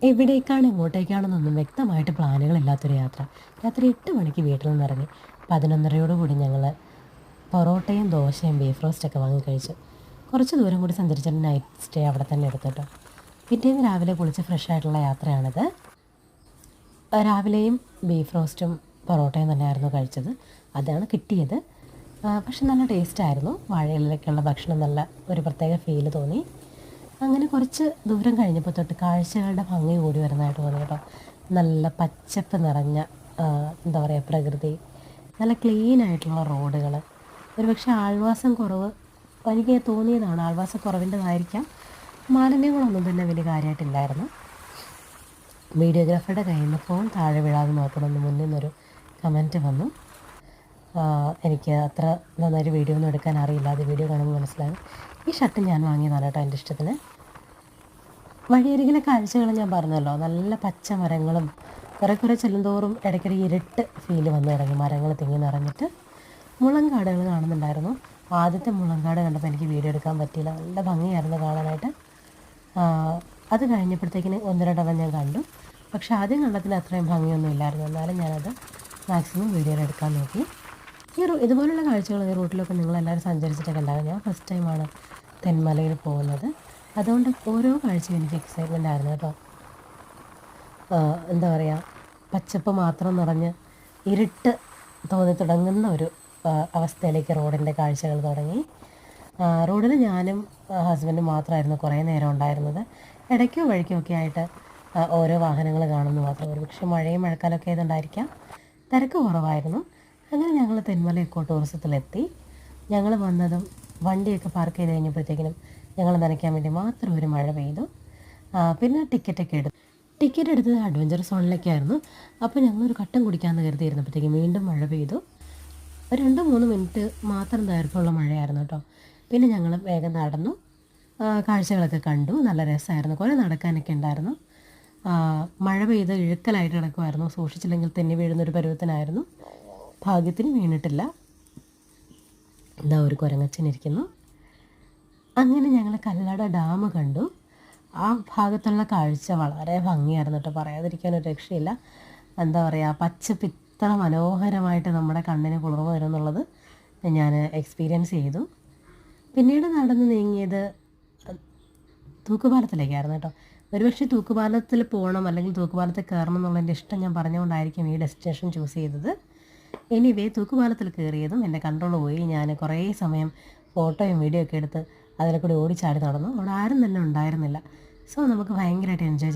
എവിടേക്കാണ് എങ്ങോട്ടേക്കാണെന്നൊന്നും വ്യക്തമായിട്ട് പ്ലാനുകളില്ലാത്തൊരു യാത്ര. രാത്രി 8 മണിക്ക് വീട്ടിൽ നിന്നിറങ്ങി. 11:30 ഞങ്ങൾ പൊറോട്ടയും ദോശയും ബീഫ് റോസ്റ്റൊക്കെ വാങ്ങി കഴിച്ചു. കുറച്ച് ദൂരം കൂടി സഞ്ചരിച്ചിട്ട് നൈറ്റ് സ്റ്റേ അവിടെ തന്നെ എടുത്തു കേട്ടോ. പിറ്റേന്ന് രാവിലെ കുളിച്ച് ഫ്രഷ് ആയിട്ടുള്ള യാത്രയാണിത്. രാവിലെയും ബീഫ് റോസ്റ്റും പൊറോട്ടയും തന്നെയായിരുന്നു കഴിച്ചത്. അതാണ് കിട്ടിയത്. പക്ഷെ നല്ല ടേസ്റ്റായിരുന്നു. വാഴയിലൊക്കെയുള്ള ഭക്ഷണം നല്ല ഒരു പ്രത്യേക ഫീല് തോന്നി. അങ്ങനെ കുറച്ച് ദൂരം കഴിഞ്ഞപ്പോൾ തൊട്ട് കാഴ്ചകളുടെ ഭംഗി കൂടി വരുന്നതായിട്ട് തോന്നി കേട്ടോ. നല്ല പച്ചപ്പ് നിറഞ്ഞ എന്താ പറയുക പ്രകൃതി, നല്ല ക്ലീൻ ആയിട്ടുള്ള റോഡുകൾ. ഒരുപക്ഷെ ആൾവാസം കുറവ് എനിക്ക് തോന്നിയതാണ്, ആൾവാസക്കുറവിൻ്റെതായിരിക്കാം. മാലിന്യങ്ങളൊന്നും തന്നെ വലിയ കാര്യമായിട്ടില്ലായിരുന്നു. വീഡിയോഗ്രാഫറുടെ കയ്യിൽ നിന്ന് ഫോൺ താഴെ വീഴാതെ നോക്കണമെന്ന് മുന്നിൽ നിന്നൊരു കമൻറ്റ് വന്നു. എനിക്ക് അത്ര നന്നായിട്ട് വീഡിയോ ഒന്നും എടുക്കാൻ അറിയില്ല, അത് വീഡിയോ കാണുമ്പോൾ മനസ്സിലാകും. ഈ ഷർട്ട് ഞാൻ വാങ്ങിയതാണ് കേട്ടോ എൻ്റെ ഇഷ്ടത്തിന്. വഴിയരികിലെ കാഴ്ചകൾ ഞാൻ പറഞ്ഞല്ലോ, നല്ല പച്ച മരങ്ങളും കുറേ ചെല്ലുന്തോറും ഇടയ്ക്കിടെ ഇരുട്ട് ഫീല് വന്നു തുടങ്ങി. മരങ്ങൾ തിങ്ങി നിറഞ്ഞിട്ട് മുളങ്കാടുകൾ കാണുന്നുണ്ടായിരുന്നു. ആദ്യത്തെ മുളങ്കാട് കണ്ടപ്പോൾ എനിക്ക് വീഡിയോ എടുക്കാൻ പറ്റിയില്ല, നല്ല ഭംഗിയായിരുന്നു കാണാനായിട്ട്. അത് കഴിഞ്ഞപ്പോഴത്തേക്കിന് ഒന്ന് രണ്ടെണ്ണം ഞാൻ കണ്ടു. പക്ഷേ ആദ്യം കണ്ടതിൽ അത്രയും ഭംഗിയൊന്നും ഇല്ലായിരുന്നു. എന്നാലും ഞാനത് മാക്സിമം വീഡിയോയിൽ എടുക്കാൻ നോക്കി. ഇതുപോലുള്ള കാഴ്ചകൾ ഈ റൂട്ടിലൊക്കെ നിങ്ങളെല്ലാവരും സഞ്ചരിച്ചിട്ടൊക്കെ ഉണ്ടാകും. ഞാൻ ഫസ്റ്റ് ടൈമാണ് തെന്മലയിൽ പോകുന്നത്. അതുകൊണ്ട് ഓരോ കാഴ്ചയും എനിക്ക് എക്സൈറ്റ്മെൻ്റ് ആയിരുന്നു കേട്ടോ. എന്താ പറയുക, പച്ചപ്പ് മാത്രം നിറഞ്ഞ് ഇരുട്ട് തോന്നി തുടങ്ങുന്ന ഒരു അവസ്ഥയിലേക്ക് റോഡിൻ്റെ കാഴ്ചകൾ തുടങ്ങി. റോഡിൽ ഞാനും ഹസ്ബൻഡും മാത്രമായിരുന്നു കുറേ നേരം ഉണ്ടായിരുന്നത്. ഇടയ്ക്കോ വഴിക്കോ ഒക്കെ ആയിട്ട് ഓരോ വാഹനങ്ങൾ കാണുന്നു മാത്രം. ഒരുപക്ഷെ മഴയും മഴക്കാലമൊക്കെ ആയതുകൊണ്ടായിരിക്കാം തിരക്ക് കുറവായിരുന്നു. അങ്ങനെ ഞങ്ങൾ തെന്മല ഇക്കോ ടൂറിസത്തിലെത്തി. ഞങ്ങൾ വന്നതും വണ്ടിയൊക്കെ പാർക്ക് ചെയ്ത് കഴിഞ്ഞപ്പോഴത്തേക്കിനും ഞങ്ങൾ നനയ്ക്കാൻ വേണ്ടി മാത്രം ഒരു മഴ പെയ്തു. പിന്നെ ടിക്കറ്റൊക്കെ എടുത്തു. ടിക്കറ്റ് എടുത്തത് അഡ്വഞ്ചർ സോണിലേക്കായിരുന്നു. അപ്പോൾ ഞങ്ങളൊരു കട്ടൻ കുടിക്കാമെന്ന് കരുതിയിരുന്നപ്പോഴത്തേക്കും വീണ്ടും മഴ പെയ്തു. 2-3 മിനിറ്റ് മാത്രം ദൈർഘ്യമുള്ള മഴയായിരുന്നു കേട്ടോ. പിന്നെ ഞങ്ങൾ വേഗം നടന്നു, കാഴ്ചകളൊക്കെ കണ്ടു. നല്ല രസമായിരുന്നു, കുറേ നടക്കാനൊക്കെ ഉണ്ടായിരുന്നു. മഴ പെയ്ത് ഇഴുക്കലായിട്ട് കിടക്കുമായിരുന്നു. സൂക്ഷിച്ചില്ലെങ്കിൽ തെന്നി വീഴുന്നൊരു പരുവത്തിനായിരുന്നു. ഭാഗ്യത്തിന് വീണിട്ടില്ല. എന്താ ഒരു കുരങ്ങച്ചനിരിക്കുന്നു. അങ്ങനെ ഞങ്ങൾ കല്ലട ഡാം കണ്ടു. ആ ഭാഗത്തുള്ള കാഴ്ച വളരെ ഭംഗിയായിരുന്നു കേട്ടോ, പറയാതിരിക്കാനൊരു രക്ഷയില്ല. എന്താ പറയുക, പച്ചപ്പ് ഇത്ര മനോഹരമായിട്ട് നമ്മുടെ കണ്ണിന് കുളിർമ വരും എന്നുള്ളത് ഞാൻ എക്സ്പീരിയൻസ് ചെയ്തു. പിന്നീട് നടന്ന് നീങ്ങിയത് തൂക്കുപാലത്തിലേക്കായിരുന്നു കേട്ടോ. ഒരുപക്ഷെ തൂക്കുപാലത്തിൽ പോകണം അല്ലെങ്കിൽ തൂക്കുപാലത്തിൽ കയറണം എന്നുള്ളതിൻ്റെ ഇഷ്ടം ഞാൻ പറഞ്ഞുകൊണ്ടായിരിക്കും ഈ ഡെസ്റ്റിനേഷൻ ചൂസ് ചെയ്തത്. എനിവേ തൂക്കുപാലത്തിൽ കയറിയതും എൻ്റെ കൺട്രോൾ പോയി. ഞാൻ കുറേ സമയം ഫോട്ടോയും വീഡിയോ ഒക്കെ എടുത്ത് അതിലെ കൂടി ഓടിച്ചാടി നടന്നു. അവിടെ ആരും തന്നെ ഉണ്ടായിരുന്നില്ല. സോ നമുക്ക് ഭയങ്കരമായിട്ട് എൻജോയ്